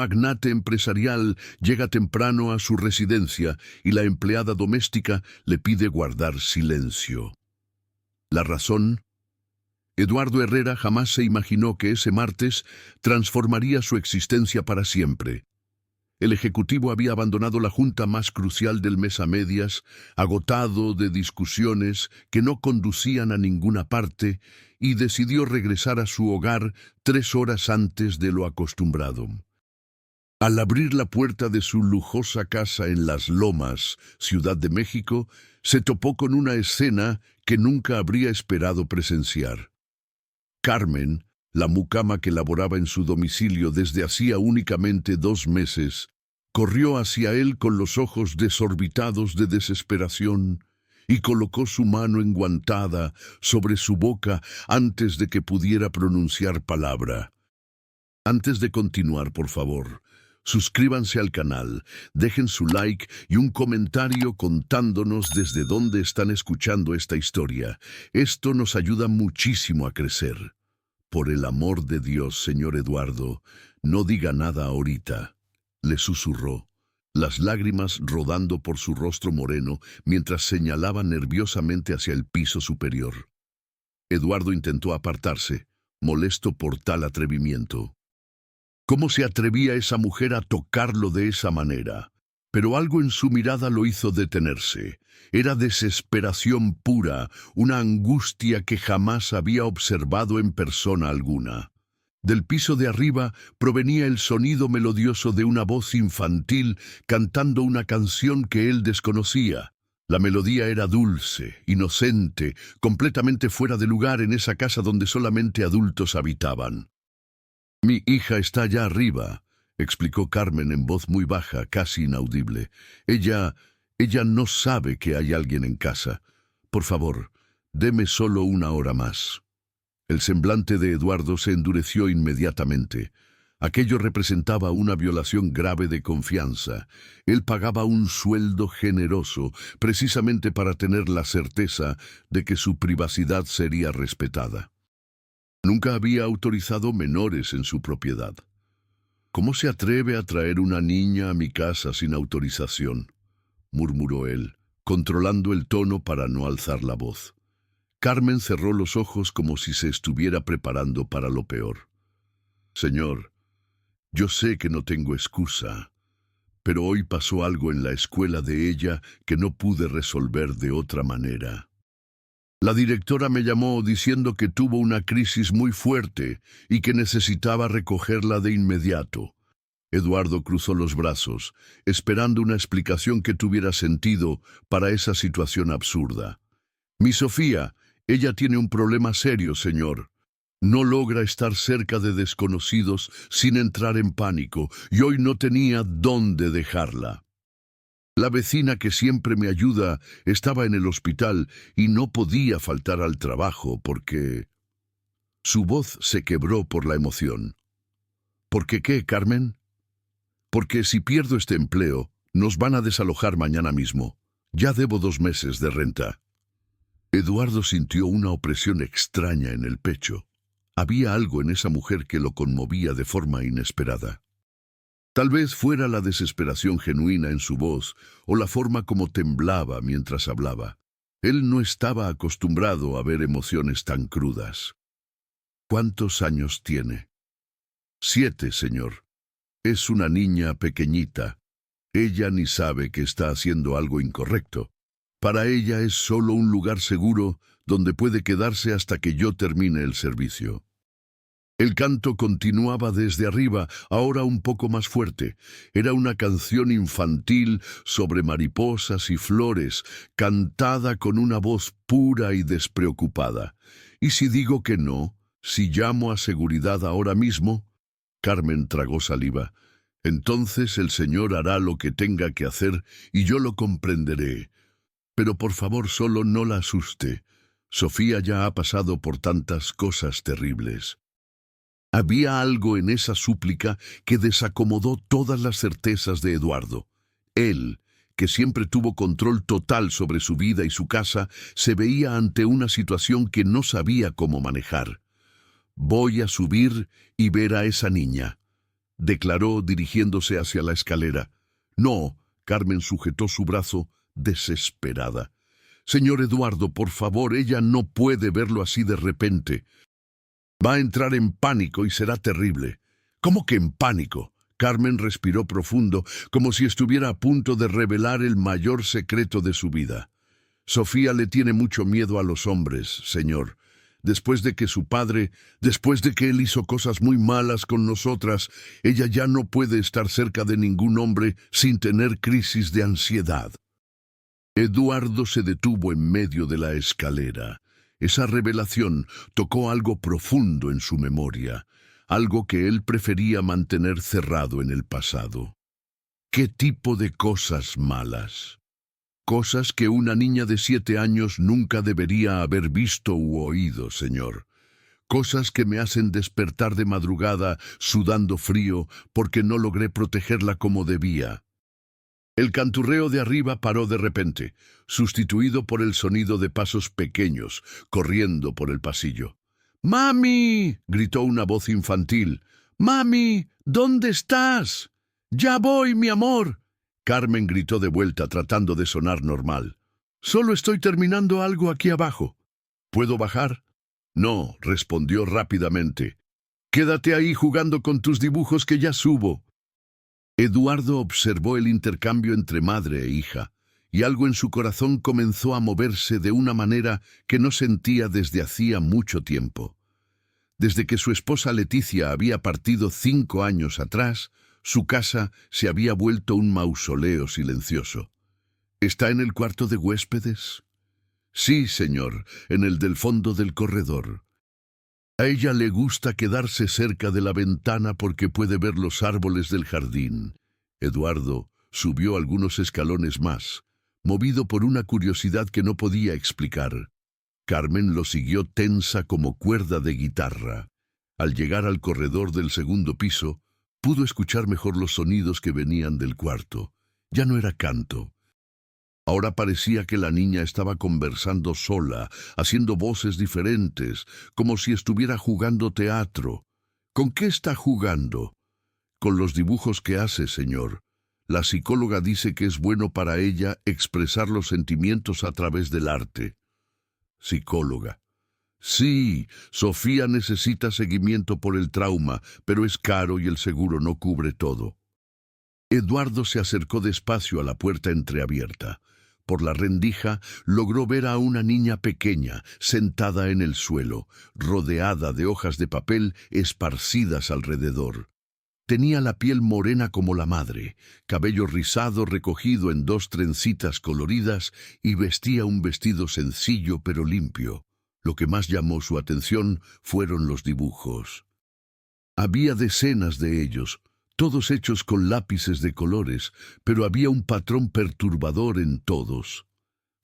magnate empresarial llega temprano a su residencia y la empleada doméstica le pide guardar silencio. ¿La razón? Eduardo Herrera jamás se imaginó que ese martes transformaría su existencia para siempre. El ejecutivo había abandonado la junta más crucial del mes a medias, agotado de discusiones que no conducían a ninguna parte, y decidió regresar a su hogar 3 horas antes de lo acostumbrado. Al abrir la puerta de su lujosa casa en Las Lomas, Ciudad de México, se topó con una escena que nunca habría esperado presenciar. Carmen, la mucama que laboraba en su domicilio desde hacía únicamente 2 meses, corrió hacia él con los ojos desorbitados de desesperación y colocó su mano enguantada sobre su boca antes de que pudiera pronunciar palabra. Antes de continuar, por favor, suscríbanse al canal, dejen su like y un comentario contándonos desde dónde están escuchando esta historia. Esto nos ayuda muchísimo a crecer. Por el amor de Dios, señor Eduardo, no diga nada ahorita, le susurró, las lágrimas rodando por su rostro moreno mientras señalaba nerviosamente hacia el piso superior. Eduardo intentó apartarse, molesto por tal atrevimiento. ¿Cómo se atrevía esa mujer a tocarlo de esa manera? Pero algo en su mirada lo hizo detenerse. Era desesperación pura, una angustia que jamás había observado en persona alguna. Del piso de arriba provenía el sonido melodioso de una voz infantil cantando una canción que él desconocía. La melodía era dulce, inocente, completamente fuera de lugar en esa casa donde solamente adultos habitaban. «Mi hija está allá arriba», explicó Carmen en voz muy baja, casi inaudible. Ella no sabe que hay alguien en casa. Por favor, deme solo 1 hora más». El semblante de Eduardo se endureció inmediatamente. Aquello representaba una violación grave de confianza. Él pagaba un sueldo generoso, precisamente para tener la certeza de que su privacidad sería respetada. Nunca había autorizado menores en su propiedad. «¿Cómo se atreve a traer una niña a mi casa sin autorización?», murmuró él, controlando el tono para no alzar la voz. Carmen cerró los ojos como si se estuviera preparando para lo peor. «Señor, yo sé que no tengo excusa, pero hoy pasó algo en la escuela de ella que no pude resolver de otra manera. La directora me llamó diciendo que tuvo una crisis muy fuerte y que necesitaba recogerla de inmediato». Eduardo cruzó los brazos, esperando una explicación que tuviera sentido para esa situación absurda. «Mi Sofía, ella tiene un problema serio, señor. No logra estar cerca de desconocidos sin entrar en pánico, y hoy no tenía dónde dejarla. La vecina que siempre me ayuda estaba en el hospital y no podía faltar al trabajo porque...» Su voz se quebró por la emoción. «¿Por qué qué, Carmen?» «Porque si pierdo este empleo, nos van a desalojar mañana mismo. Ya debo 2 meses de renta». Eduardo sintió una opresión extraña en el pecho. Había algo en esa mujer que lo conmovía de forma inesperada. Tal vez fuera la desesperación genuina en su voz o la forma como temblaba mientras hablaba. Él no estaba acostumbrado a ver emociones tan crudas. «¿Cuántos años tiene?» «7, señor. Es una niña pequeñita. Ella ni sabe que está haciendo algo incorrecto. Para ella es solo un lugar seguro donde puede quedarse hasta que yo termine el servicio». El canto continuaba desde arriba, ahora un poco más fuerte. Era una canción infantil sobre mariposas y flores, cantada con una voz pura y despreocupada. «¿Y si digo que no? Si llamo a seguridad ahora mismo?» Carmen tragó saliva. «Entonces el Señor hará lo que tenga que hacer y yo lo comprenderé. Pero por favor solo no la asuste. Sofía ya ha pasado por tantas cosas terribles». Había algo en esa súplica que desacomodó todas las certezas de Eduardo. Él, que siempre tuvo control total sobre su vida y su casa, se veía ante una situación que no sabía cómo manejar. «Voy a subir y ver a esa niña», declaró dirigiéndose hacia la escalera. No, Carmen sujetó su brazo, desesperada. Señor Eduardo, por favor, ella no puede verlo así de repente. Va a entrar en pánico y será terrible. ¿Cómo que en pánico? Carmen respiró profundo, como si estuviera a punto de revelar el mayor secreto de su vida. Sofía le tiene mucho miedo a los hombres, señor. Después de que él hizo cosas muy malas con nosotras, ella ya no puede estar cerca de ningún hombre sin tener crisis de ansiedad. Eduardo se detuvo en medio de la escalera. Esa revelación tocó algo profundo en su memoria, algo que él prefería mantener cerrado en el pasado. ¿Qué tipo de cosas malas? Cosas que una niña de 7 años nunca debería haber visto u oído, señor. Cosas que me hacen despertar de madrugada sudando frío porque no logré protegerla como debía. El canturreo de arriba paró de repente, sustituido por el sonido de pasos pequeños, corriendo por el pasillo. ¡Mami!, gritó una voz infantil. ¡Mami! ¿Dónde estás? ¡Ya voy, mi amor! Carmen gritó de vuelta, tratando de sonar normal. Solo estoy terminando algo aquí abajo. ¿Puedo bajar? No, respondió rápidamente. Quédate ahí jugando con tus dibujos que ya subo. Eduardo observó el intercambio entre madre e hija, y algo en su corazón comenzó a moverse de una manera que no sentía desde hacía mucho tiempo. Desde que su esposa Leticia había partido 5 años atrás, su casa se había vuelto un mausoleo silencioso. ¿Está en el cuarto de huéspedes? Sí, señor, en el del fondo del corredor. A ella le gusta quedarse cerca de la ventana porque puede ver los árboles del jardín. Eduardo subió algunos escalones más, movido por una curiosidad que no podía explicar. Carmen lo siguió tensa como cuerda de guitarra. Al llegar al corredor del segundo piso, pudo escuchar mejor los sonidos que venían del cuarto. Ya no era canto. Ahora parecía que la niña estaba conversando sola, haciendo voces diferentes, como si estuviera jugando teatro. ¿Con qué está jugando? Con los dibujos que hace, señor. La psicóloga dice que es bueno para ella expresar los sentimientos a través del arte. Psicóloga. Sí, Sofía necesita seguimiento por el trauma, pero es caro y el seguro no cubre todo. Eduardo se acercó despacio a la puerta entreabierta. Por la rendija logró ver a una niña pequeña, sentada en el suelo, rodeada de hojas de papel esparcidas alrededor. Tenía la piel morena como la madre, cabello rizado recogido en 2 trencitas coloridas y vestía un vestido sencillo pero limpio. Lo que más llamó su atención fueron los dibujos. Había decenas de ellos, todos hechos con lápices de colores, pero había un patrón perturbador en todos.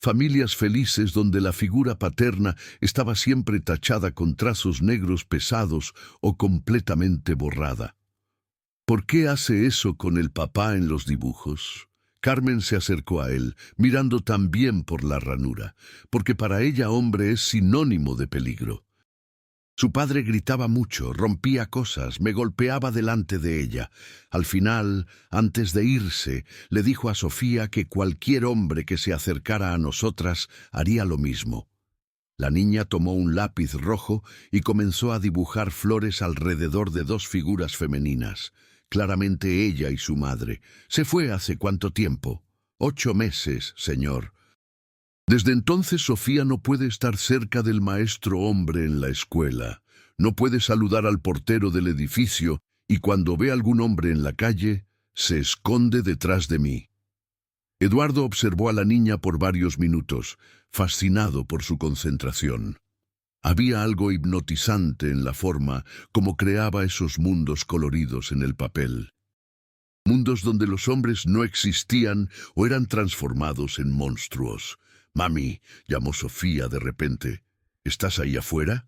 Familias felices donde la figura paterna estaba siempre tachada con trazos negros pesados o completamente borrada. ¿Por qué hace eso con el papá en los dibujos? Carmen se acercó a él, mirando también por la ranura, porque para ella hombre es sinónimo de peligro. Su padre gritaba mucho, rompía cosas, me golpeaba delante de ella. Al final, antes de irse, le dijo a Sofía que cualquier hombre que se acercara a nosotras haría lo mismo. La niña tomó un lápiz rojo y comenzó a dibujar flores alrededor de 2 figuras femeninas. Claramente ella y su madre. ¿Se fue hace cuánto tiempo? 8 meses, señor. Desde entonces Sofía no puede estar cerca del maestro hombre en la escuela. No puede saludar al portero del edificio y cuando ve a algún hombre en la calle, se esconde detrás de mí. Eduardo observó a la niña por varios minutos, fascinado por su concentración. Había algo hipnotizante en la forma como creaba esos mundos coloridos en el papel. Mundos donde los hombres no existían o eran transformados en monstruos. «Mami», llamó Sofía de repente, «¿estás ahí afuera?»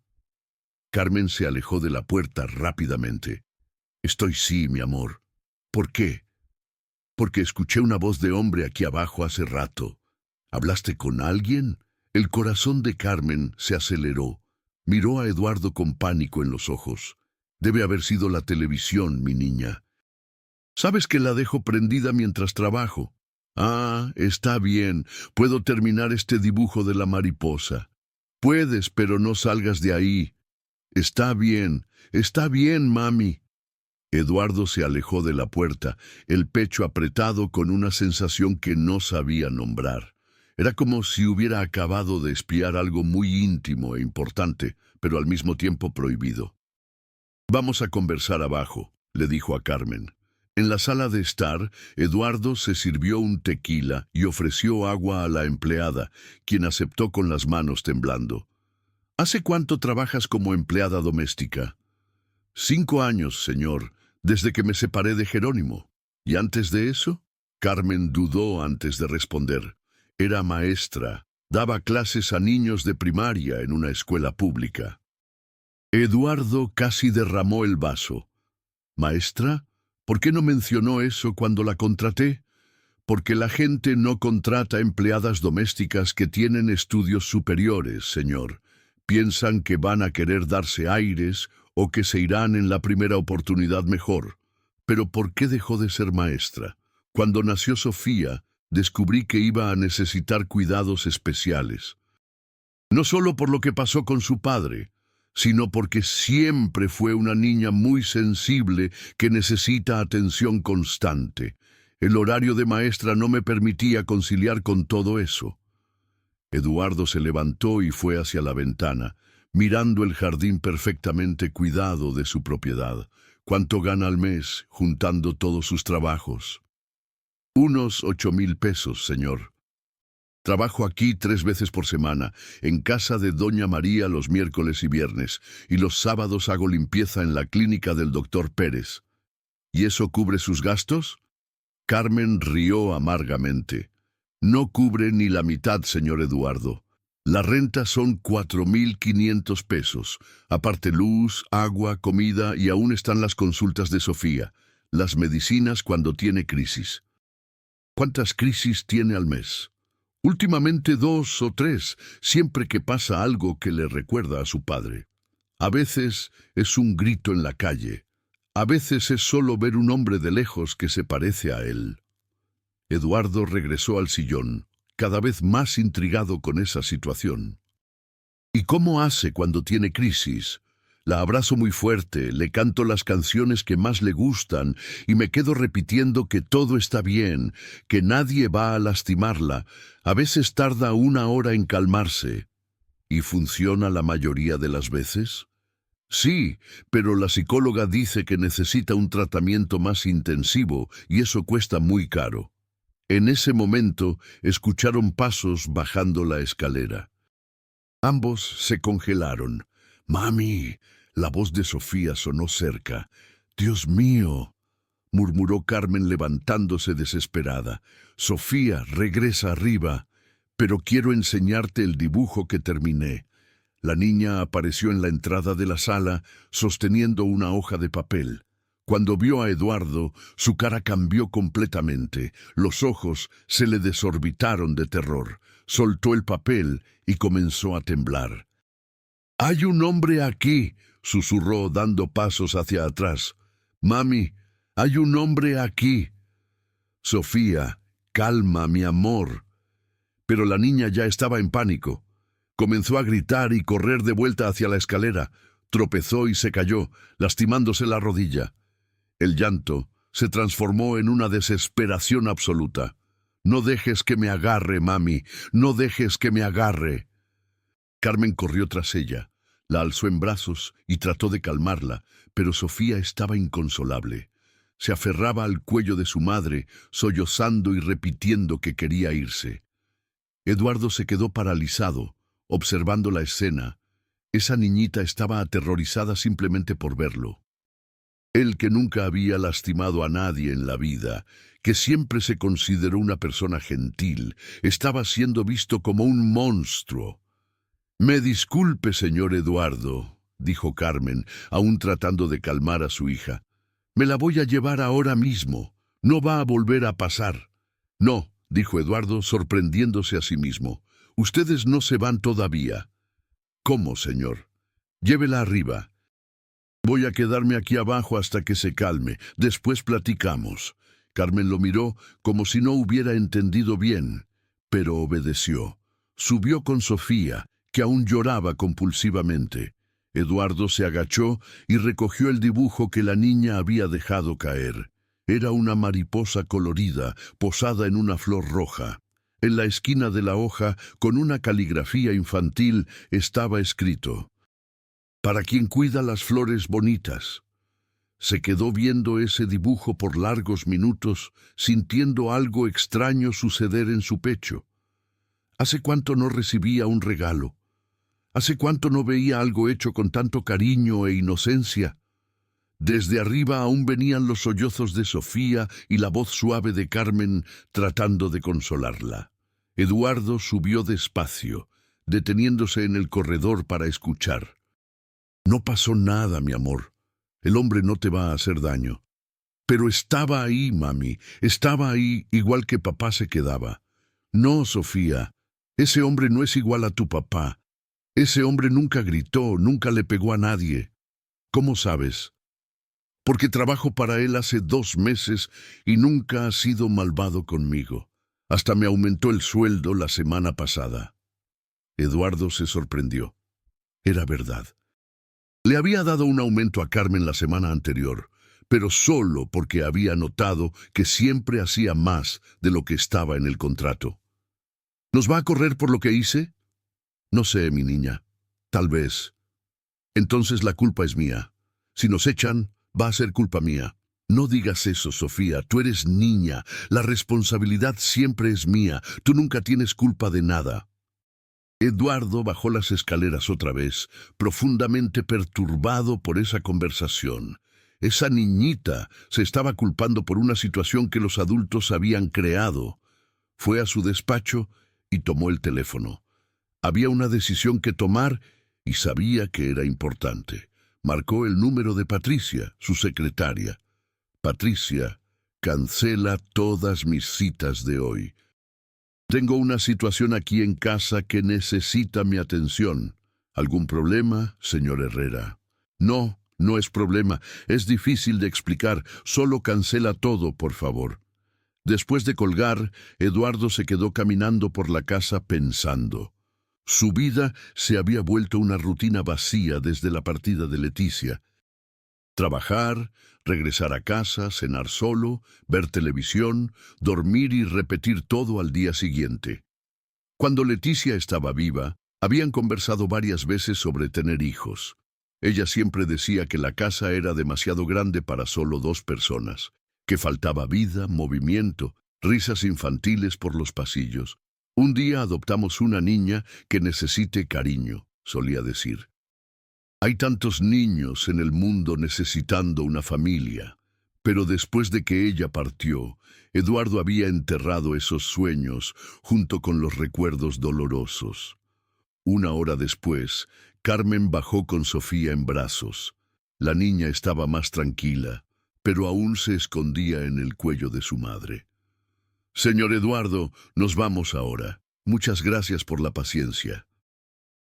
Carmen se alejó de la puerta rápidamente. Sí, mi amor». «¿Por qué?» «Porque escuché una voz de hombre aquí abajo hace rato». «¿Hablaste con alguien?» El corazón de Carmen se aceleró. Miró a Eduardo con pánico en los ojos. «Debe haber sido la televisión, mi niña». Sabes que la dejo prendida mientras trabajo. Ah, está bien. Puedo terminar este dibujo de la mariposa. Puedes, pero no salgas de ahí. Está bien, mami. Eduardo se alejó de la puerta, el pecho apretado con una sensación que no sabía nombrar. Era como si hubiera acabado de espiar algo muy íntimo e importante, pero al mismo tiempo prohibido. Vamos a conversar abajo, le dijo a Carmen. En la sala de estar, Eduardo se sirvió un tequila y ofreció agua a la empleada, quien aceptó con las manos temblando. ¿Hace cuánto trabajas como empleada doméstica? 5 años, señor, desde que me separé de Jerónimo. ¿Y antes de eso? Carmen dudó antes de responder. Era maestra. Daba clases a niños de primaria en una escuela pública. Eduardo casi derramó el vaso. ¿Maestra? ¿Por qué no mencionó eso cuando la contraté? Porque la gente no contrata empleadas domésticas que tienen estudios superiores, señor. Piensan que van a querer darse aires o que se irán en la primera oportunidad mejor. Pero ¿por qué dejó de ser maestra? Cuando nació Sofía, descubrí que iba a necesitar cuidados especiales. No solo por lo que pasó con su padre, sino porque siempre fue una niña muy sensible que necesita atención constante. El horario de maestra no me permitía conciliar con todo eso. Eduardo se levantó y fue hacia la ventana, mirando el jardín perfectamente cuidado de su propiedad. ¿Cuánto gana al mes, juntando todos sus trabajos? Unos 8,000 pesos, señor. Trabajo aquí 3 veces por semana, en casa de Doña María los miércoles y viernes, y los sábados hago limpieza en la clínica del doctor Pérez. ¿Y eso cubre sus gastos? Carmen rió amargamente. No cubre ni la mitad, señor Eduardo. La renta son 4,500 pesos, aparte luz, agua, comida y aún están las consultas de Sofía, las medicinas cuando tiene crisis. ¿Cuántas crisis tiene al mes? Últimamente 2 o 3, siempre que pasa algo que le recuerda a su padre. A veces es un grito en la calle, a veces es solo ver un hombre de lejos que se parece a él. Eduardo regresó al sillón, cada vez más intrigado con esa situación. ¿Y cómo hace cuando tiene crisis? La abrazo muy fuerte, le canto las canciones que más le gustan y me quedo repitiendo que todo está bien, que nadie va a lastimarla. A veces tarda 1 hora en calmarse. ¿Y funciona la mayoría de las veces? Sí, pero la psicóloga dice que necesita un tratamiento más intensivo y eso cuesta muy caro. En ese momento escucharon pasos bajando la escalera. Ambos se congelaron. «Mami», la voz de Sofía sonó cerca. «Dios mío», murmuró Carmen levantándose desesperada. «Sofía, regresa arriba, pero quiero enseñarte el dibujo que terminé». La niña apareció en la entrada de la sala, sosteniendo una hoja de papel. Cuando vio a Eduardo, su cara cambió completamente. Los ojos se le desorbitaron de terror. Soltó el papel y comenzó a temblar. «Hay un hombre aquí», susurró dando pasos hacia atrás. «Mami, hay un hombre aquí». «Sofía, calma, mi amor». Pero la niña ya estaba en pánico. Comenzó a gritar y correr de vuelta hacia la escalera. Tropezó y se cayó, lastimándose la rodilla. El llanto se transformó en una desesperación absoluta. «No dejes que me agarre, mami, no dejes que me agarre». Carmen corrió tras ella, la alzó en brazos y trató de calmarla, pero Sofía estaba inconsolable. Se aferraba al cuello de su madre, sollozando y repitiendo que quería irse. Eduardo se quedó paralizado, observando la escena. Esa niñita estaba aterrorizada simplemente por verlo. Él, que nunca había lastimado a nadie en la vida, que siempre se consideró una persona gentil, estaba siendo visto como un monstruo. «Me disculpe, señor Eduardo», dijo Carmen, aún tratando de calmar a su hija. «Me la voy a llevar ahora mismo. No va a volver a pasar». «No», dijo Eduardo, sorprendiéndose a sí mismo. «Ustedes no se van todavía». «¿Cómo, señor?» «Llévela arriba». Voy a quedarme aquí abajo hasta que se calme. Después platicamos. Carmen lo miró como si no hubiera entendido bien, pero obedeció. Subió con Sofía, que aún lloraba compulsivamente. Eduardo se agachó y recogió el dibujo que la niña había dejado caer. Era una mariposa colorida, posada en una flor roja. En la esquina de la hoja, con una caligrafía infantil, estaba escrito: «Para quien cuida las flores bonitas». Se quedó viendo ese dibujo por largos minutos, sintiendo algo extraño suceder en su pecho. ¿Hace cuánto no recibía un regalo? ¿Hace cuánto no veía algo hecho con tanto cariño e inocencia? Desde arriba aún venían los sollozos de Sofía y la voz suave de Carmen tratando de consolarla. Eduardo subió despacio, deteniéndose en el corredor para escuchar. «No pasó nada, mi amor. El hombre no te va a hacer daño». «Pero estaba ahí, mami. Estaba ahí, igual que papá se quedaba». «No, Sofía. Ese hombre no es igual a tu papá. Ese hombre nunca gritó, nunca le pegó a nadie». «¿Cómo sabes?» «Porque trabajo para él hace 2 meses y nunca ha sido malvado conmigo. Hasta me aumentó el sueldo la semana pasada». Eduardo se sorprendió. Era verdad. Le había dado un aumento a Carmen la semana anterior, pero solo porque había notado que siempre hacía más de lo que estaba en el contrato. «¿Nos va a correr por lo que hice?» «No sé, mi niña. Tal vez». «Entonces la culpa es mía. Si nos echan, va a ser culpa mía». «No digas eso, Sofía. Tú eres niña. La responsabilidad siempre es mía. Tú nunca tienes culpa de nada». Eduardo bajó las escaleras otra vez, profundamente perturbado por esa conversación. Esa niñita se estaba culpando por una situación que los adultos habían creado. Fue a su despacho y tomó el teléfono. Había una decisión que tomar y sabía que era importante. Marcó el número de Patricia, su secretaria. «Patricia, cancela todas mis citas de hoy. Tengo una situación aquí en casa que necesita mi atención». «¿Algún problema, señor Herrera?» «No, no es problema. Es difícil de explicar. Solo cancela todo, por favor». Después de colgar, Eduardo se quedó caminando por la casa pensando. Su vida se había vuelto una rutina vacía desde la partida de Leticia. Trabajar, regresar a casa, cenar solo, ver televisión, dormir y repetir todo al día siguiente. Cuando Leticia estaba viva, habían conversado varias veces sobre tener hijos. Ella siempre decía que la casa era demasiado grande para solo 2 personas, que faltaba vida, movimiento, risas infantiles por los pasillos. «Un día adoptamos una niña que necesite cariño», solía decir. «Hay tantos niños en el mundo necesitando una familia». Pero después de que ella partió, Eduardo había enterrado esos sueños junto con los recuerdos dolorosos. 1 hora después, Carmen bajó con Sofía en brazos. La niña estaba más tranquila, pero aún se escondía en el cuello de su madre. «Señor Eduardo, nos vamos ahora. Muchas gracias por la paciencia».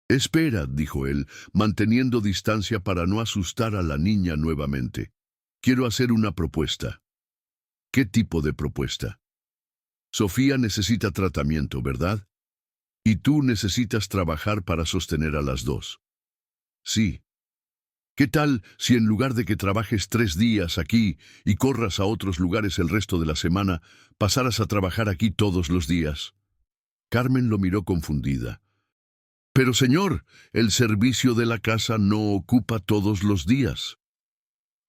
«Espera», dijo él, manteniendo distancia para no asustar a la niña nuevamente. «Quiero hacer una propuesta». «¿Qué tipo de propuesta?» «Sofía necesita tratamiento, ¿verdad? Y tú necesitas trabajar para sostener a las 2. «Sí». «¿Qué tal si en lugar de que trabajes 3 días aquí y corras a otros lugares el resto de la semana, pasaras a trabajar aquí todos los días?» Carmen lo miró confundida. «Pero señor, el servicio de la casa no ocupa todos los días».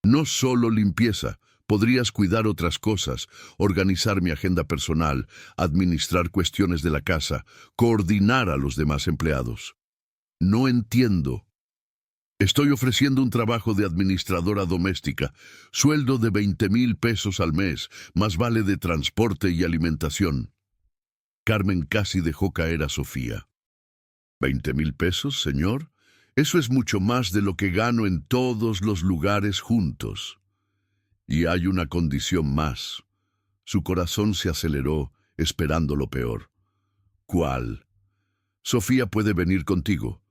«No solo limpieza. Podrías cuidar otras cosas, organizar mi agenda personal, administrar cuestiones de la casa, coordinar a los demás empleados». «No entiendo». «Estoy ofreciendo un trabajo de administradora doméstica, sueldo de 20,000 pesos al mes, más vale de transporte y alimentación». Carmen casi dejó caer a Sofía. «¿20,000 pesos, señor? Eso es mucho más de lo que gano en todos los lugares juntos. Y hay una condición más». Su corazón se aceleró, esperando lo peor. «¿Cuál?» «Sofía puede venir contigo.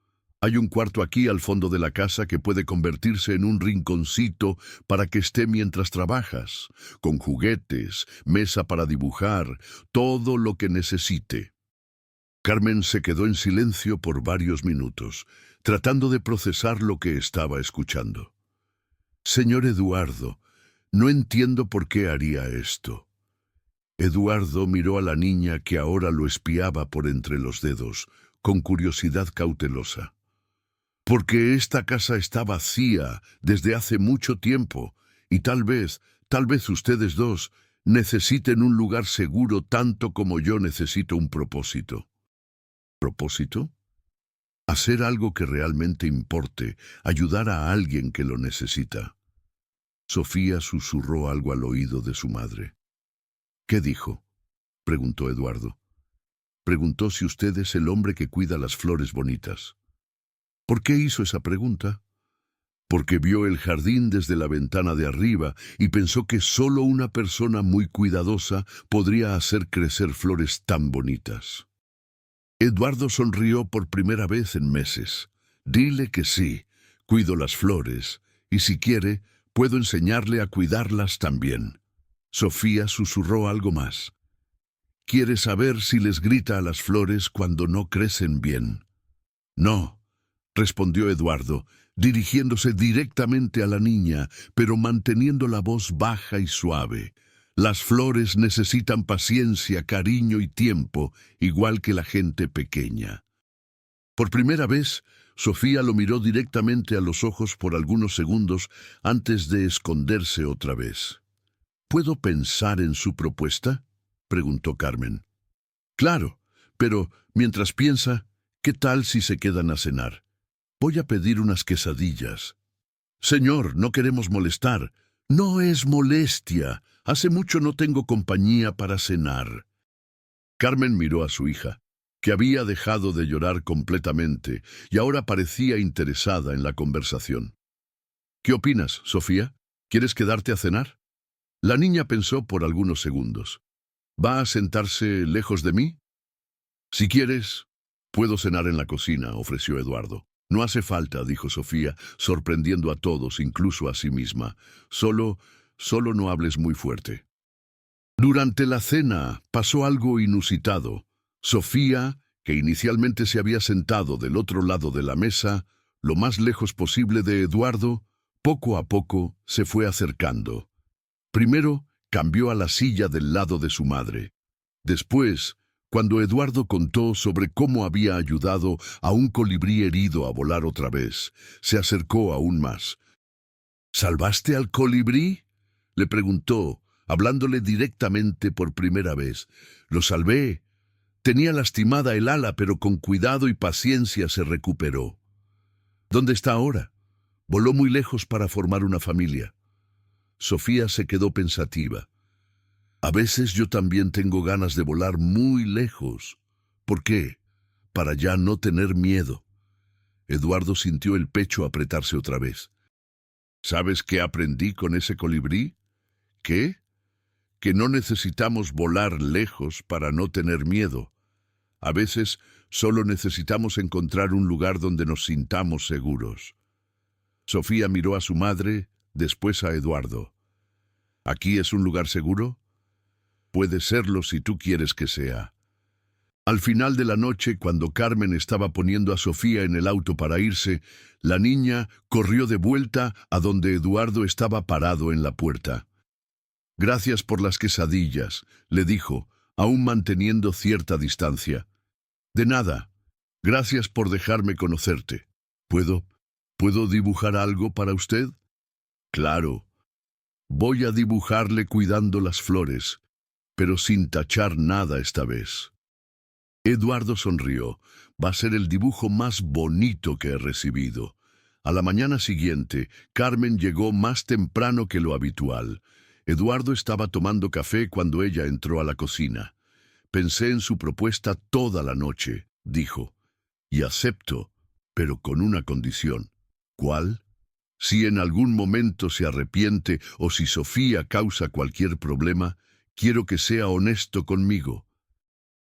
Hay un cuarto aquí al fondo de la casa que puede convertirse en un rinconcito para que esté mientras trabajas, con juguetes, mesa para dibujar, todo lo que necesite. Carmen se quedó en silencio por varios minutos, tratando de procesar lo que estaba escuchando. Señor Eduardo, no entiendo por qué haría esto. Eduardo miró a la niña que ahora lo espiaba por entre los dedos, con curiosidad cautelosa. Porque esta casa está vacía desde hace mucho tiempo y tal vez ustedes dos necesiten un lugar seguro tanto como yo necesito un propósito. ¿Propósito? Hacer algo que realmente importe, ayudar a alguien que lo necesita. Sofía susurró algo al oído de su madre. ¿Qué dijo?, preguntó Eduardo. Preguntó si usted es el hombre que cuida las flores bonitas. ¿Por qué hizo esa pregunta? Porque vio el jardín desde la ventana de arriba y pensó que solo una persona muy cuidadosa podría hacer crecer flores tan bonitas. Eduardo sonrió por primera vez en meses. Dile que sí, cuido las flores, y si quiere, puedo enseñarle a cuidarlas también. Sofía susurró algo más. ¿Quiere saber si les grita a las flores cuando no crecen bien? No, respondió Eduardo, dirigiéndose directamente a la niña, pero manteniendo la voz baja y suave. Las flores necesitan paciencia, cariño y tiempo, igual que la gente pequeña. Por primera vez, Sofía lo miró directamente a los ojos por algunos segundos antes de esconderse otra vez. ¿Puedo pensar en su propuesta?, preguntó Carmen. Claro, pero mientras piensa, ¿qué tal si se quedan a cenar? Voy a pedir unas quesadillas. Señor, no queremos molestar. No es molestia. Hace mucho no tengo compañía para cenar. Carmen miró a su hija, que había dejado de llorar completamente y ahora parecía interesada en la conversación. ¿Qué opinas, Sofía? ¿Quieres quedarte a cenar? La niña pensó por algunos segundos. ¿Va a sentarse lejos de mí? Si quieres, puedo cenar en la cocina, ofreció Eduardo. No hace falta, dijo Sofía, sorprendiendo a todos, incluso a sí misma. Solo no hables muy fuerte. Durante la cena pasó algo inusitado. Sofía, que inicialmente se había sentado del otro lado de la mesa, lo más lejos posible de Eduardo, poco a poco se fue acercando. Primero, cambió a la silla del lado de su madre. Después, cuando Eduardo contó sobre cómo había ayudado a un colibrí herido a volar otra vez, se acercó aún más. ¿Salvaste al colibrí?, le preguntó, hablándole directamente por primera vez. Lo salvé. Tenía lastimada el ala, pero con cuidado y paciencia se recuperó. ¿Dónde está ahora? Voló muy lejos para formar una familia. Sofía se quedó pensativa. A veces yo también tengo ganas de volar muy lejos. ¿Por qué? Para ya no tener miedo. Eduardo sintió el pecho apretarse otra vez. ¿Sabes qué aprendí con ese colibrí? ¿Qué? Que no necesitamos volar lejos para no tener miedo. A veces solo necesitamos encontrar un lugar donde nos sintamos seguros. Sofía miró a su madre, después a Eduardo. ¿Aquí es un lugar seguro? Puede serlo si tú quieres que sea. Al final de la noche, cuando Carmen estaba poniendo a Sofía en el auto para irse, la niña corrió de vuelta a donde Eduardo estaba parado en la puerta. Gracias por las quesadillas, le dijo, aún manteniendo cierta distancia. De nada. Gracias por dejarme conocerte. ¿Puedo dibujar algo para usted? Claro. Voy a dibujarle cuidando las flores, pero sin tachar nada esta vez. Eduardo sonrió. Va a ser el dibujo más bonito que he recibido. A la mañana siguiente, Carmen llegó más temprano que lo habitual. Eduardo estaba tomando café cuando ella entró a la cocina. Pensé en su propuesta toda la noche, dijo, y acepto, pero con una condición. ¿Cuál? Si en algún momento se arrepiente o si Sofía causa cualquier problema, quiero que sea honesto conmigo.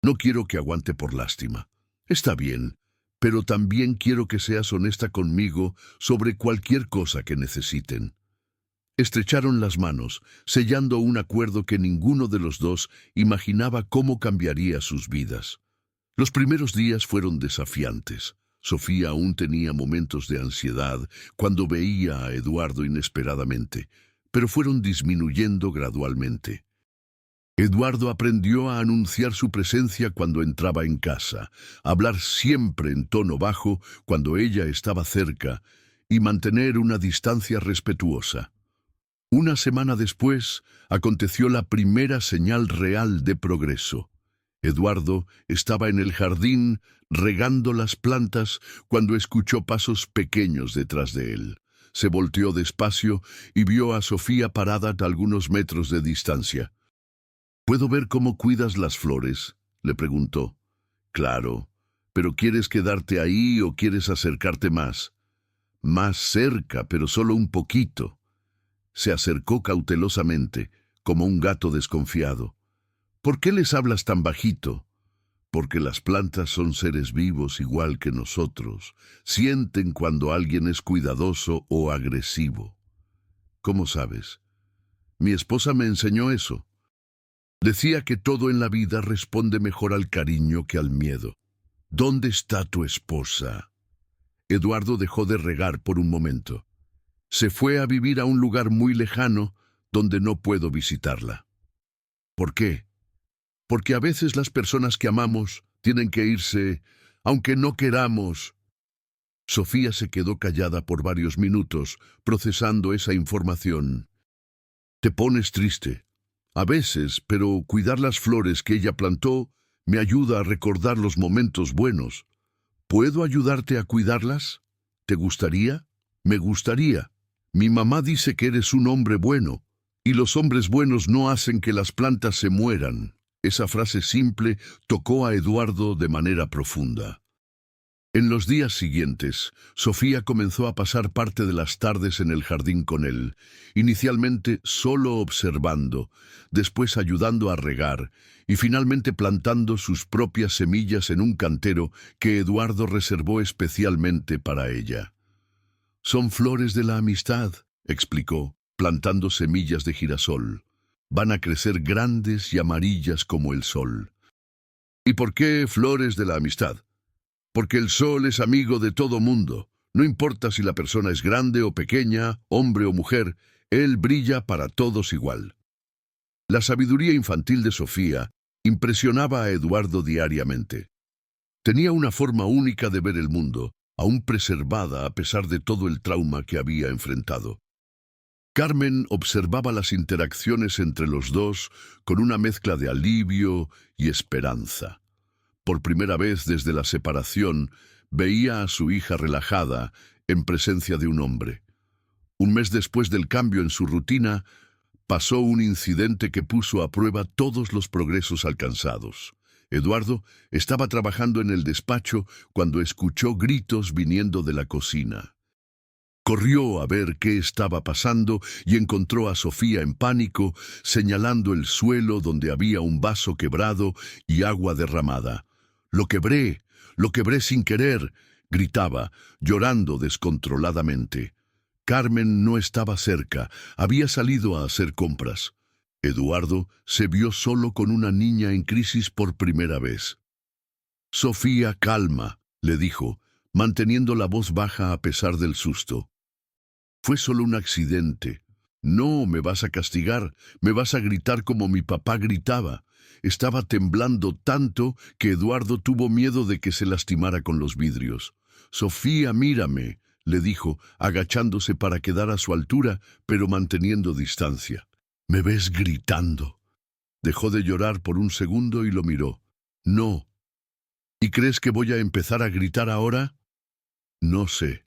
No quiero que aguante por lástima. Está bien, pero también quiero que seas honesta conmigo sobre cualquier cosa que necesiten. Estrecharon las manos, sellando un acuerdo que ninguno de los dos imaginaba cómo cambiaría sus vidas. Los primeros días fueron desafiantes. Sofía aún tenía momentos de ansiedad cuando veía a Eduardo inesperadamente, pero fueron disminuyendo gradualmente. Eduardo aprendió a anunciar su presencia cuando entraba en casa, a hablar siempre en tono bajo cuando ella estaba cerca y mantener una distancia respetuosa. Una semana después, aconteció la primera señal real de progreso. Eduardo estaba en el jardín regando las plantas cuando escuchó pasos pequeños detrás de él. Se volteó despacio y vio a Sofía parada a algunos metros de distancia. «¿Puedo ver cómo cuidas las flores?», le preguntó. «Claro, pero ¿quieres quedarte ahí o quieres acercarte más?» «Más cerca, pero solo un poquito». Se acercó cautelosamente, como un gato desconfiado. «¿Por qué les hablas tan bajito?» «Porque las plantas son seres vivos igual que nosotros. Sienten cuando alguien es cuidadoso o agresivo». «¿Cómo sabes?» «Mi esposa me enseñó eso. Decía que todo en la vida responde mejor al cariño que al miedo». «¿Dónde está tu esposa?» Eduardo dejó de regar por un momento. «Se fue a vivir a un lugar muy lejano donde no puedo visitarla». «¿Por qué?» «Porque a veces las personas que amamos tienen que irse, aunque no queramos». Sofía se quedó callada por varios minutos, procesando esa información. «Te pones triste». «A veces, pero cuidar las flores que ella plantó me ayuda a recordar los momentos buenos». «¿Puedo ayudarte a cuidarlas? ¿Te gustaría?» «Me gustaría. Mi mamá dice que eres un hombre bueno, y los hombres buenos no hacen que las plantas se mueran». Esa frase simple tocó a Eduardo de manera profunda. En los días siguientes, Sofía comenzó a pasar parte de las tardes en el jardín con él, inicialmente solo observando, después ayudando a regar y finalmente plantando sus propias semillas en un cantero que Eduardo reservó especialmente para ella. «Son flores de la amistad», explicó, plantando semillas de girasol. «Van a crecer grandes y amarillas como el sol». «¿Y por qué flores de la amistad?» «Porque el sol es amigo de todo mundo. No importa si la persona es grande o pequeña, hombre o mujer, él brilla para todos igual». La sabiduría infantil de Sofía impresionaba a Eduardo diariamente. Tenía una forma única de ver el mundo, aún preservada a pesar de todo el trauma que había enfrentado. Carmen observaba las interacciones entre los dos con una mezcla de alivio y esperanza. Por primera vez desde la separación, veía a su hija relajada en presencia de un hombre. Un mes después del cambio en su rutina, pasó un incidente que puso a prueba todos los progresos alcanzados. Eduardo estaba trabajando en el despacho cuando escuchó gritos viniendo de la cocina. Corrió a ver qué estaba pasando y encontró a Sofía en pánico, señalando el suelo donde había un vaso quebrado y agua derramada. Lo quebré sin querer», gritaba, llorando descontroladamente. Carmen no estaba cerca, había salido a hacer compras. Eduardo se vio solo con una niña en crisis por primera vez. «Sofía, calma», le dijo, manteniendo la voz baja a pesar del susto. «Fue solo un accidente. No me vas a castigar, me vas a gritar como mi papá gritaba». Estaba temblando tanto que Eduardo tuvo miedo de que se lastimara con los vidrios. «Sofía, mírame», le dijo, agachándose para quedar a su altura, pero manteniendo distancia. «¿Me ves gritando?» Dejó de llorar por un segundo y lo miró. «No». «¿Y crees que voy a empezar a gritar ahora?» «No sé».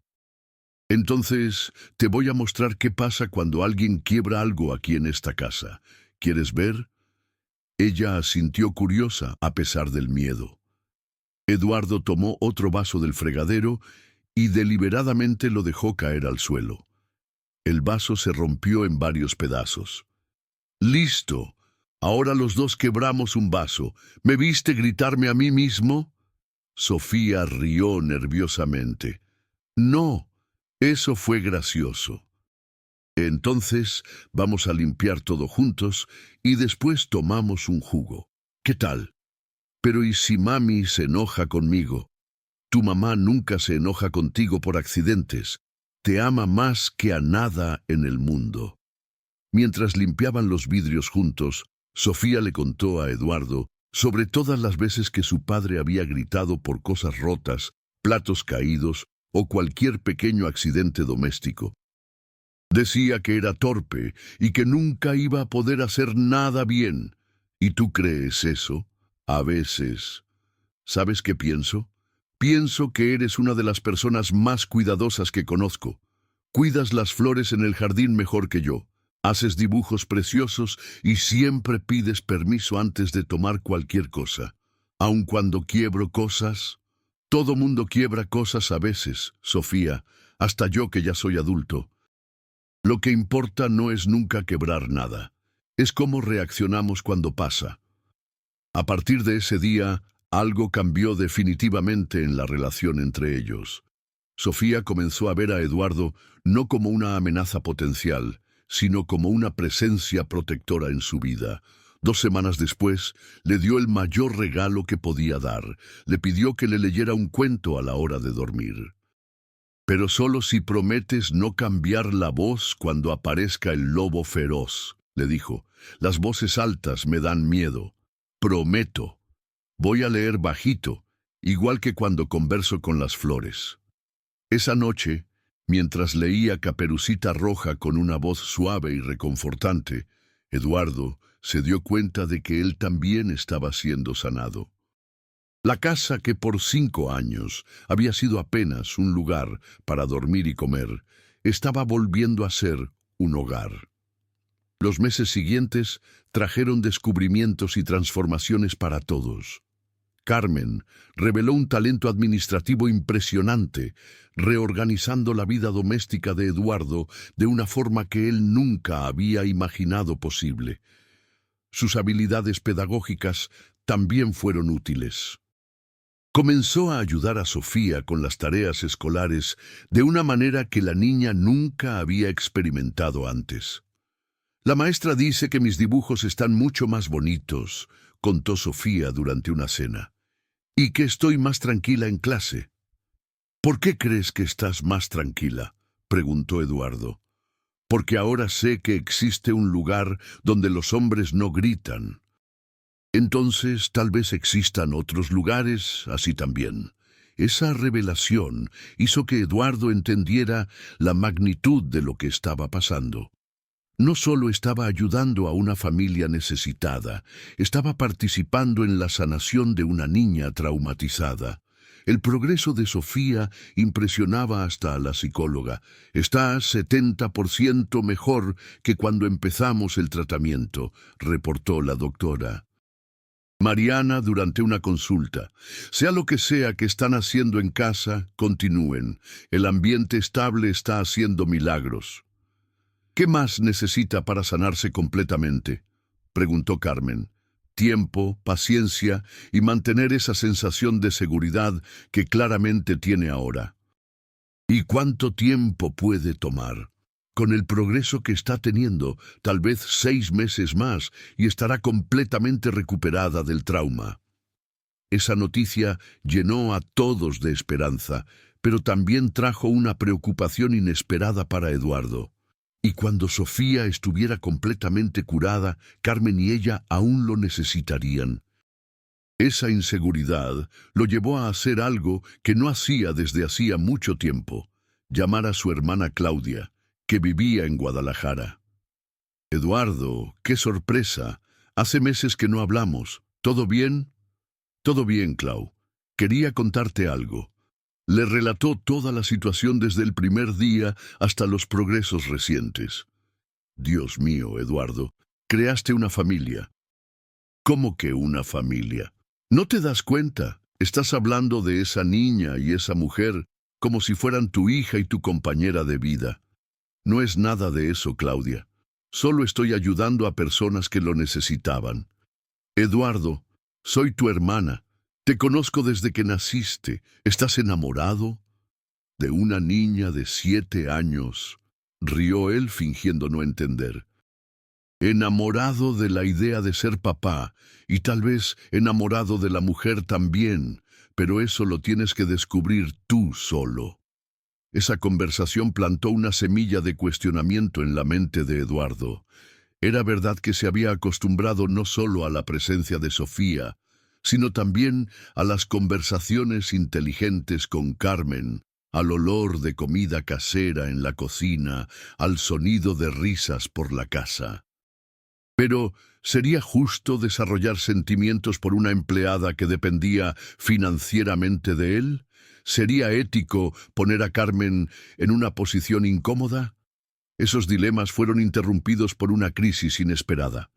«Entonces, te voy a mostrar qué pasa cuando alguien quiebra algo aquí en esta casa. ¿Quieres ver?» Ella asintió curiosa a pesar del miedo. Eduardo tomó otro vaso del fregadero y deliberadamente lo dejó caer al suelo. El vaso se rompió en varios pedazos. «Listo. Ahora los dos quebramos un vaso. ¿Me viste gritarme a mí mismo?» Sofía rió nerviosamente. No, eso fue gracioso. Entonces vamos a limpiar todo juntos y después tomamos un jugo. ¿Qué tal? Pero ¿y si mami se enoja conmigo? Tu mamá nunca se enoja contigo por accidentes. Te ama más que a nada en el mundo. Mientras limpiaban los vidrios juntos, Sofía le contó a Eduardo sobre todas las veces que su padre había gritado por cosas rotas, platos caídos o cualquier pequeño accidente doméstico. Decía que era torpe y que nunca iba a poder hacer nada bien. ¿Y tú crees eso? A veces. ¿Sabes qué pienso? Pienso que eres una de las personas más cuidadosas que conozco. Cuidas las flores en el jardín mejor que yo. Haces dibujos preciosos y siempre pides permiso antes de tomar cualquier cosa. Aun cuando quiebro cosas, todo mundo quiebra cosas a veces, Sofía, hasta yo que ya soy adulto. Lo que importa no es nunca quebrar nada, es cómo reaccionamos cuando pasa. A partir de ese día, algo cambió definitivamente en la relación entre ellos. Sofía comenzó a ver a Eduardo no como una amenaza potencial, sino como una presencia protectora en su vida. 2 semanas después, le dio el mayor regalo que podía dar. Le pidió que le leyera un cuento a la hora de dormir. Pero solo si prometes no cambiar la voz cuando aparezca el lobo feroz, le dijo. Las voces altas me dan miedo. Prometo. Voy a leer bajito, igual que cuando converso con las flores. Esa noche, mientras leía Caperucita Roja con una voz suave y reconfortante, Eduardo se dio cuenta de que él también estaba siendo sanado. La casa que por 5 años había sido apenas un lugar para dormir y comer, estaba volviendo a ser un hogar. Los meses siguientes trajeron descubrimientos y transformaciones para todos. Carmen reveló un talento administrativo impresionante, reorganizando la vida doméstica de Eduardo de una forma que él nunca había imaginado posible. Sus habilidades pedagógicas también fueron útiles. Comenzó a ayudar a Sofía con las tareas escolares de una manera que la niña nunca había experimentado antes. La maestra dice que mis dibujos están mucho más bonitos, contó Sofía durante una cena, y que estoy más tranquila en clase. ¿Por qué crees que estás más tranquila?, preguntó Eduardo. Porque ahora sé que existe un lugar donde los hombres no gritan. Entonces tal vez existan otros lugares así también. Esa revelación hizo que Eduardo entendiera la magnitud de lo que estaba pasando. No solo estaba ayudando a una familia necesitada, estaba participando en la sanación de una niña traumatizada. El progreso de Sofía impresionaba hasta a la psicóloga. Está 70% mejor que cuando empezamos el tratamiento, reportó la doctora Mariana durante una consulta. Sea lo que sea que están haciendo en casa, continúen. El ambiente estable está haciendo milagros. ¿Qué más necesita para sanarse completamente?, preguntó Carmen. Tiempo, paciencia y mantener esa sensación de seguridad que claramente tiene ahora. ¿Y cuánto tiempo puede tomar? Con el progreso que está teniendo, tal vez 6 meses más y estará completamente recuperada del trauma. Esa noticia llenó a todos de esperanza, pero también trajo una preocupación inesperada para Eduardo. Y cuando Sofía estuviera completamente curada, Carmen y ella aún lo necesitarían. Esa inseguridad lo llevó a hacer algo que no hacía desde hacía mucho tiempo: llamar a su hermana Claudia, que vivía en Guadalajara. Eduardo, qué sorpresa. Hace meses que no hablamos. ¿Todo bien? Todo bien, Clau. Quería contarte algo. Le relató toda la situación desde el primer día hasta los progresos recientes. Dios mío, Eduardo, creaste una familia. ¿Cómo que una familia? ¿No te das cuenta? Estás hablando de esa niña y esa mujer como si fueran tu hija y tu compañera de vida. No es nada de eso, Claudia. Solo estoy ayudando a personas que lo necesitaban. Eduardo, soy tu hermana, Te conozco desde que naciste. ¿Estás enamorado de una niña de 7 años? Rió él fingiendo no entender. Enamorado de la idea de ser papá, y tal vez enamorado de la mujer también, pero eso lo tienes que descubrir tú solo. Esa conversación plantó una semilla de cuestionamiento en la mente de Eduardo. Era verdad que se había acostumbrado no solo a la presencia de Sofía, sino también a las conversaciones inteligentes con Carmen, al olor de comida casera en la cocina, al sonido de risas por la casa. Pero, ¿sería justo desarrollar sentimientos por una empleada que dependía financieramente de él? ¿Sería ético poner a Carmen en una posición incómoda? Esos dilemas fueron interrumpidos por una crisis inesperada.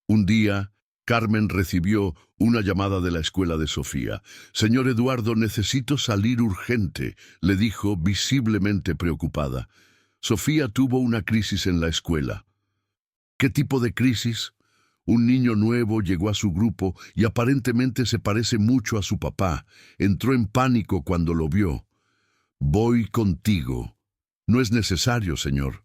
Un día, Carmen recibió una llamada de la escuela de Sofía. «Señor Eduardo, necesito salir urgente», le dijo visiblemente preocupada. Sofía tuvo una crisis en la escuela. ¿Qué tipo de crisis? Un niño nuevo llegó a su grupo y aparentemente se parece mucho a su papá. Entró en pánico cuando lo vio. «Voy contigo». «No es necesario, señor.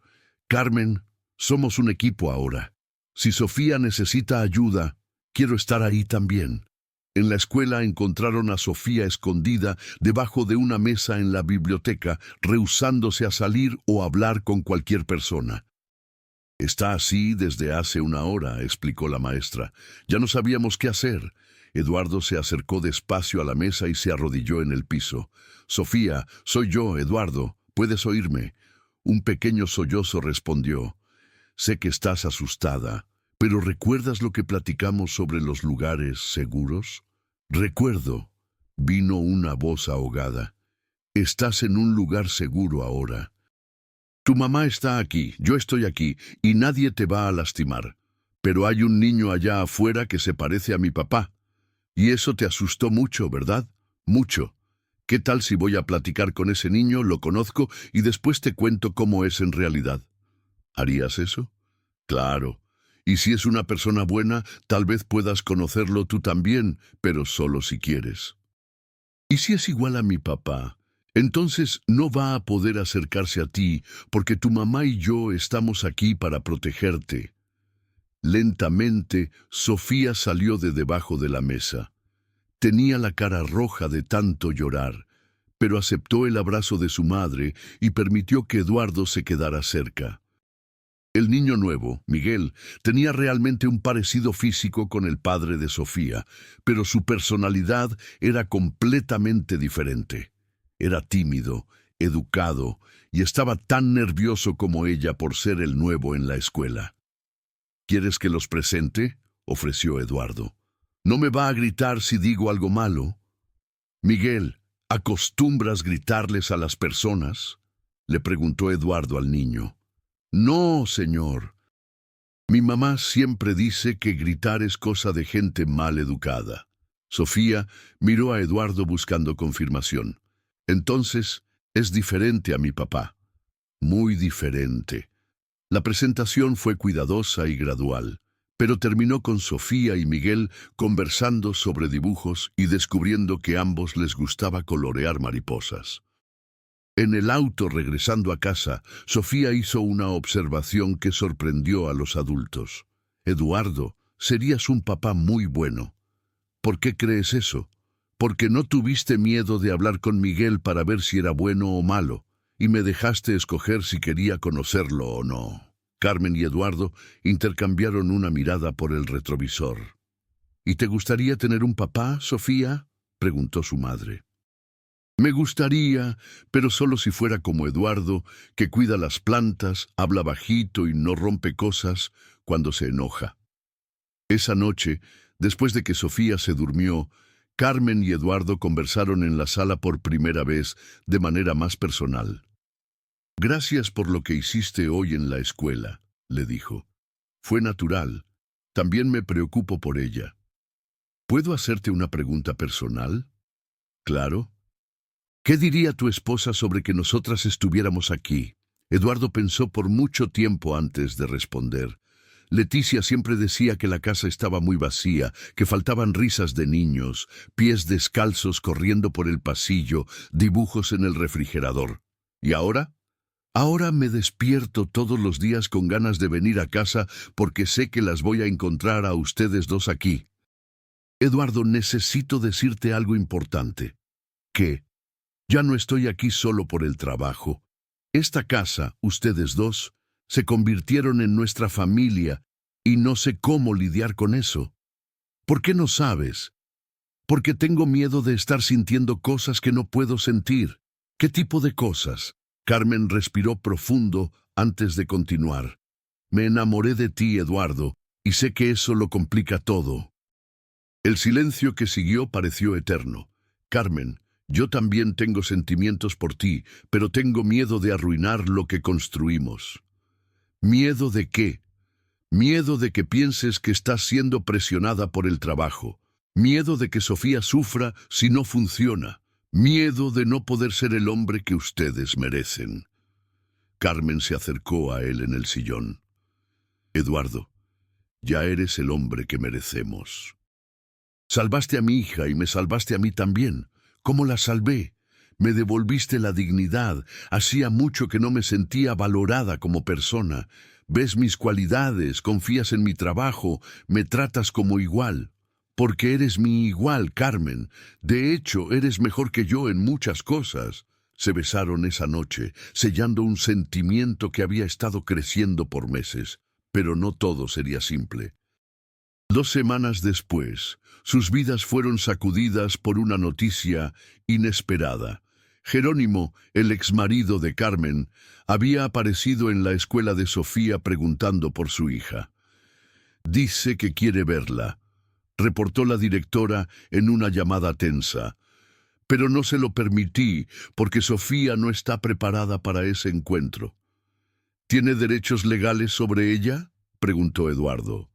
Carmen, somos un equipo ahora. Si Sofía necesita ayuda, quiero estar ahí también». En la escuela encontraron a Sofía escondida debajo de una mesa en la biblioteca, rehusándose a salir o hablar con cualquier persona. «Está así desde hace una hora», explicó la maestra. «Ya no sabíamos qué hacer». Eduardo se acercó despacio a la mesa y se arrodilló en el piso. «Sofía, soy yo, Eduardo. ¿Puedes oírme?» Un pequeño sollozo respondió. «Sé que estás asustada, pero ¿recuerdas lo que platicamos sobre los lugares seguros?» «Recuerdo», vino una voz ahogada. «Estás en un lugar seguro ahora. Tu mamá está aquí, yo estoy aquí, y nadie te va a lastimar. Pero hay un niño allá afuera que se parece a mi papá. Y eso te asustó mucho, ¿verdad? Mucho. ¿Qué tal si voy a platicar con ese niño, lo conozco, y después te cuento cómo es en realidad?» ¿Harías eso? Claro. Y si es una persona buena, tal vez puedas conocerlo tú también, pero solo si quieres. ¿Y si es igual a mi papá? Entonces no va a poder acercarse a ti, porque tu mamá y yo estamos aquí para protegerte. Lentamente, Sofía salió de debajo de la mesa. Tenía la cara roja de tanto llorar, pero aceptó el abrazo de su madre y permitió que Eduardo se quedara cerca. El niño nuevo, Miguel, tenía realmente un parecido físico con el padre de Sofía, pero su personalidad era completamente diferente. Era tímido, educado, y estaba tan nervioso como ella por ser el nuevo en la escuela. «¿Quieres que los presente?», ofreció Eduardo. «¿No me va a gritar si digo algo malo?» «Miguel, ¿acostumbras gritarles a las personas?», le preguntó Eduardo al niño. «No, señor. Mi mamá siempre dice que gritar es cosa de gente mal educada». Sofía miró a Eduardo buscando confirmación. «Entonces, es diferente a mi papá». «Muy diferente». La presentación fue cuidadosa y gradual, pero terminó con Sofía y Miguel conversando sobre dibujos y descubriendo que a ambos les gustaba colorear mariposas. En el auto regresando a casa, Sofía hizo una observación que sorprendió a los adultos. «Eduardo, serías un papá muy bueno». «¿Por qué crees eso?» «Porque no tuviste miedo de hablar con Miguel para ver si era bueno o malo, y me dejaste escoger si quería conocerlo o no». Carmen y Eduardo intercambiaron una mirada por el retrovisor. «¿Y te gustaría tener un papá, Sofía?», preguntó su madre. «Me gustaría, pero solo si fuera como Eduardo, que cuida las plantas, habla bajito y no rompe cosas cuando se enoja». Esa noche, después de que Sofía se durmió, Carmen y Eduardo conversaron en la sala por primera vez de manera más personal. «Gracias por lo que hiciste hoy en la escuela», le dijo. «Fue natural. También me preocupo por ella». «¿Puedo hacerte una pregunta personal?» «Claro». «¿Qué diría tu esposa sobre que nosotras estuviéramos aquí?» Eduardo pensó por mucho tiempo antes de responder. Leticia siempre decía que la casa estaba muy vacía, que faltaban risas de niños, pies descalzos corriendo por el pasillo, dibujos en el refrigerador. ¿Y ahora? Ahora me despierto todos los días con ganas de venir a casa porque sé que las voy a encontrar a ustedes dos aquí. Eduardo, necesito decirte algo importante. ¿Qué? Ya no estoy aquí solo por el trabajo. Esta casa, ustedes dos, se convirtieron en nuestra familia y no sé cómo lidiar con eso. ¿Por qué no sabes? Porque tengo miedo de estar sintiendo cosas que no puedo sentir. ¿Qué tipo de cosas? Carmen respiró profundo antes de continuar. Me enamoré de ti, Eduardo, y sé que eso lo complica todo. El silencio que siguió pareció eterno. Carmen, yo también tengo sentimientos por ti, pero tengo miedo de arruinar lo que construimos. ¿Miedo de qué? Miedo de que pienses que estás siendo presionada por el trabajo. Miedo de que Sofía sufra si no funciona. Miedo de no poder ser el hombre que ustedes merecen. Carmen se acercó a él en el sillón. Eduardo, ya eres el hombre que merecemos. Salvaste a mi hija y me salvaste a mí también. ¿Cómo la salvé? Me devolviste la dignidad. Hacía mucho que no me sentía valorada como persona. Ves mis cualidades, confías en mi trabajo, me tratas como igual. Porque eres mi igual, Carmen. De hecho, eres mejor que yo en muchas cosas. Se besaron esa noche, sellando un sentimiento que había estado creciendo por meses. Pero no todo sería simple. 2 semanas después, sus vidas fueron sacudidas por una noticia inesperada. Jerónimo, el exmarido de Carmen, había aparecido en la escuela de Sofía preguntando por su hija. Dice que quiere verla, reportó la directora en una llamada tensa. Pero no se lo permití porque Sofía no está preparada para ese encuentro. ¿Tiene derechos legales sobre ella?, preguntó Eduardo.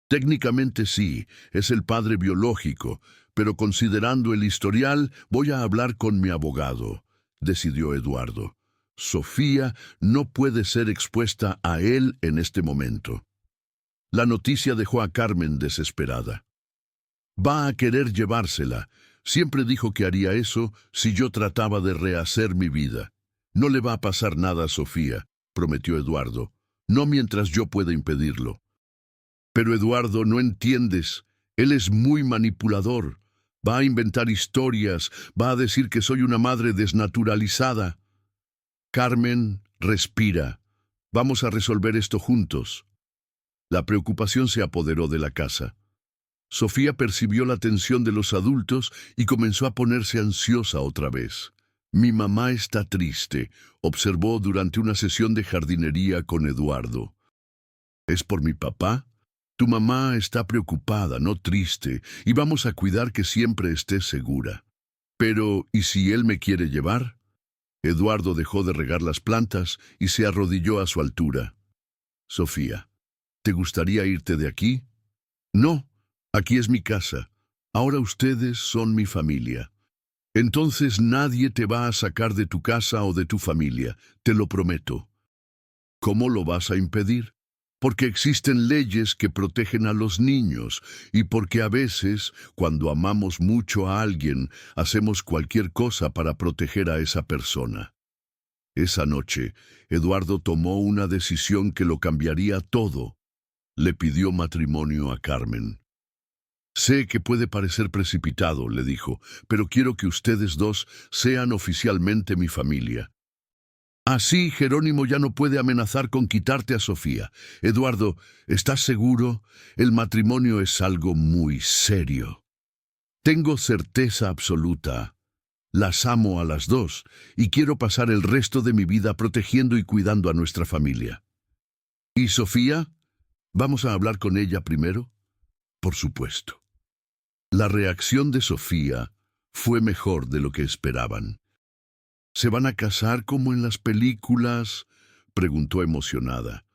Técnicamente sí, es el padre biológico, pero considerando el historial, voy a hablar con mi abogado, decidió Eduardo. Sofía no puede ser expuesta a él en este momento. La noticia dejó a Carmen desesperada. Va a querer llevársela. Siempre dijo que haría eso si yo trataba de rehacer mi vida. No le va a pasar nada a Sofía, prometió Eduardo. No mientras yo pueda impedirlo. Pero Eduardo, no entiendes. Él es muy manipulador. Va a inventar historias, va a decir que soy una madre desnaturalizada. Carmen, respira. Vamos a resolver esto juntos. La preocupación se apoderó de la casa. Sofía percibió la tensión de los adultos y comenzó a ponerse ansiosa otra vez. Mi mamá está triste, observó durante una sesión de jardinería con Eduardo. ¿Es por mi papá? Tu mamá está preocupada, no triste, y vamos a cuidar que siempre esté segura. Pero, ¿y si él me quiere llevar? Eduardo dejó de regar las plantas y se arrodilló a su altura. Sofía, ¿te gustaría irte de aquí? No, aquí es mi casa. Ahora ustedes son mi familia. Entonces nadie te va a sacar de tu casa o de tu familia, te lo prometo. ¿Cómo lo vas a impedir? Porque existen leyes que protegen a los niños y porque a veces, cuando amamos mucho a alguien, hacemos cualquier cosa para proteger a esa persona. Esa noche, Eduardo tomó una decisión que lo cambiaría todo. Le pidió matrimonio a Carmen. Sé que puede parecer precipitado, le dijo, pero quiero que ustedes dos sean oficialmente mi familia. Así Jerónimo ya no puede amenazar con quitarte a Sofía. Eduardo, ¿estás seguro? El matrimonio es algo muy serio. Tengo certeza absoluta. Las amo a las dos y quiero pasar el resto de mi vida protegiendo y cuidando a nuestra familia. ¿Y Sofía? ¿Vamos a hablar con ella primero? Por supuesto. La reacción de Sofía fue mejor de lo que esperaban. ¿Se van a casar como en las películas?, preguntó emocionada.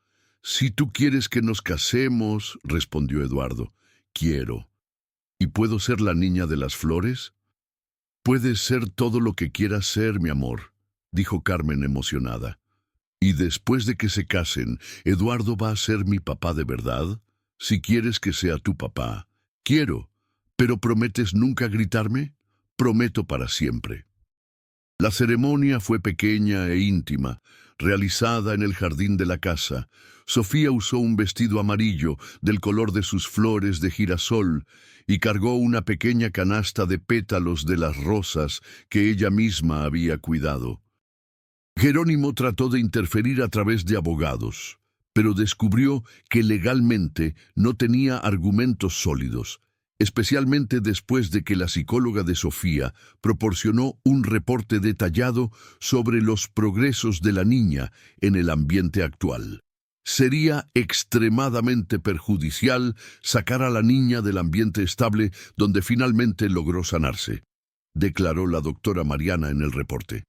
Si tú quieres que nos casemos, respondió Eduardo. Quiero. ¿Y puedo ser la niña de las flores? Puedes ser todo lo que quieras ser, mi amor, dijo Carmen emocionada. Y después de que se casen, ¿Eduardo va a ser mi papá de verdad? Si quieres que sea tu papá. Quiero. ¿Pero prometes nunca gritarme? Prometo para siempre. La ceremonia fue pequeña e íntima, realizada en el jardín de la casa. Sofía usó un vestido amarillo del color de sus flores de girasol y cargó una pequeña canasta de pétalos de las rosas que ella misma había cuidado. Jerónimo trató de interferir a través de abogados, pero descubrió que legalmente no tenía argumentos sólidos, especialmente después de que la psicóloga de Sofía proporcionó un reporte detallado sobre los progresos de la niña en el ambiente actual. Sería extremadamente perjudicial sacar a la niña del ambiente estable donde finalmente logró sanarse, declaró la doctora Mariana en el reporte.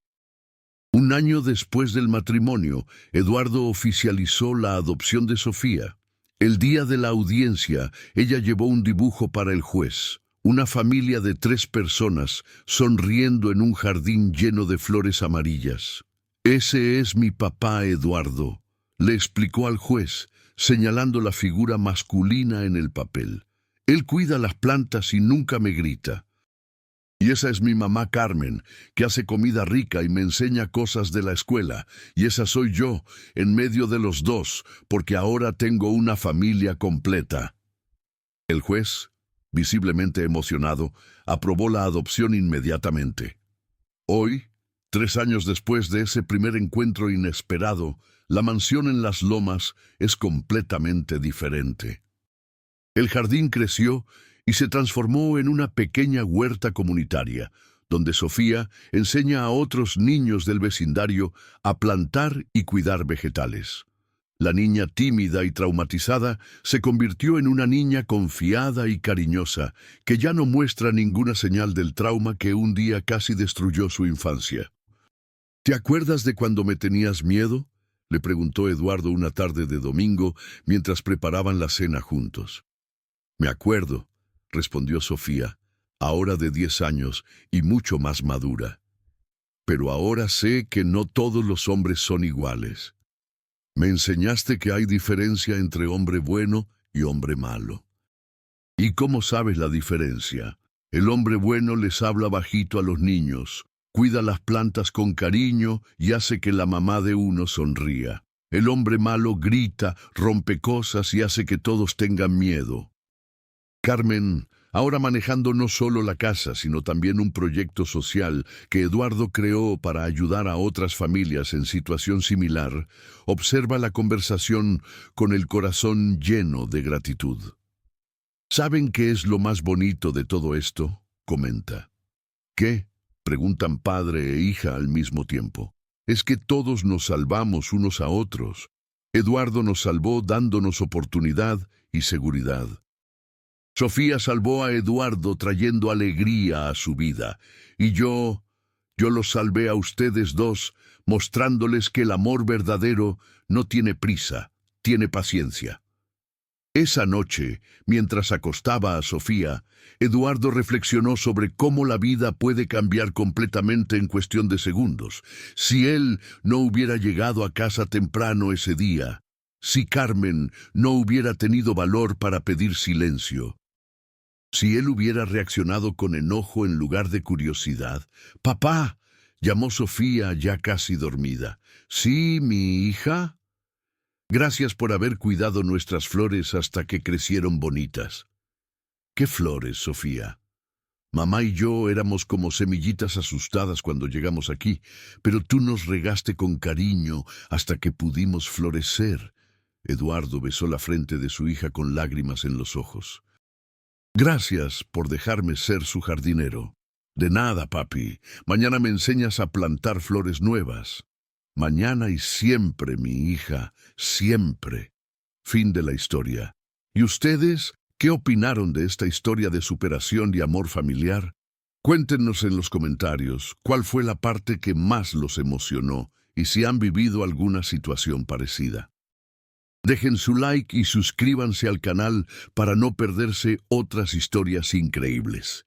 Un año después del matrimonio, Eduardo oficializó la adopción de Sofía. El día de la audiencia, ella llevó un dibujo para el juez, una familia de 3 personas sonriendo en un jardín lleno de flores amarillas. «Ese es mi papá, Eduardo», le explicó al juez, señalando la figura masculina en el papel. «Él cuida las plantas y nunca me grita. Y esa es mi mamá Carmen, que hace comida rica y me enseña cosas de la escuela. Y esa soy yo, en medio de los dos, porque ahora tengo una familia completa». El juez, visiblemente emocionado, aprobó la adopción inmediatamente. Hoy, 3 años después de ese primer encuentro inesperado, la mansión en Las Lomas es completamente diferente. El jardín creció y se transformó en una pequeña huerta comunitaria, donde Sofía enseña a otros niños del vecindario a plantar y cuidar vegetales. La niña tímida y traumatizada se convirtió en una niña confiada y cariñosa, que ya no muestra ninguna señal del trauma que un día casi destruyó su infancia. «¿Te acuerdas de cuando me tenías miedo?», le preguntó Eduardo una tarde de domingo mientras preparaban la cena juntos. «Me acuerdo», respondió Sofía, ahora de 10 años y mucho más madura. «Pero ahora sé que no todos los hombres son iguales. Me enseñaste que hay diferencia entre hombre bueno y hombre malo». «¿Y cómo sabes la diferencia? El hombre bueno les habla bajito a los niños, cuida las plantas con cariño y hace que la mamá de uno sonría. El hombre malo grita, rompe cosas y hace que todos tengan miedo». Carmen, ahora manejando no solo la casa, sino también un proyecto social que Eduardo creó para ayudar a otras familias en situación similar, observa la conversación con el corazón lleno de gratitud. «¿Saben qué es lo más bonito de todo esto?», comenta. «¿Qué?», preguntan padre e hija al mismo tiempo. «Es que todos nos salvamos unos a otros. Eduardo nos salvó dándonos oportunidad y seguridad. Sofía salvó a Eduardo trayendo alegría a su vida. Y yo los salvé a ustedes dos, mostrándoles que el amor verdadero no tiene prisa, tiene paciencia». Esa noche, mientras acostaba a Sofía, Eduardo reflexionó sobre cómo la vida puede cambiar completamente en cuestión de segundos. Si él no hubiera llegado a casa temprano ese día, si Carmen no hubiera tenido valor para pedir silencio, si él hubiera reaccionado con enojo en lugar de curiosidad. «¡Papá!», llamó Sofía ya casi dormida. «¿Sí, mi hija? Gracias por haber cuidado nuestras flores hasta que crecieron bonitas». «¿Qué flores, Sofía?». «Mamá y yo éramos como semillitas asustadas cuando llegamos aquí, pero tú nos regaste con cariño hasta que pudimos florecer». Eduardo besó la frente de su hija con lágrimas en los ojos. «Gracias por dejarme ser su jardinero». «De nada, papi. Mañana me enseñas a plantar flores nuevas». «Mañana y siempre, mi hija, siempre». Fin de la historia. ¿Y ustedes qué opinaron de esta historia de superación y amor familiar? Cuéntenos en los comentarios cuál fue la parte que más los emocionó y si han vivido alguna situación parecida. Dejen su like y suscríbanse al canal para no perderse otras historias increíbles.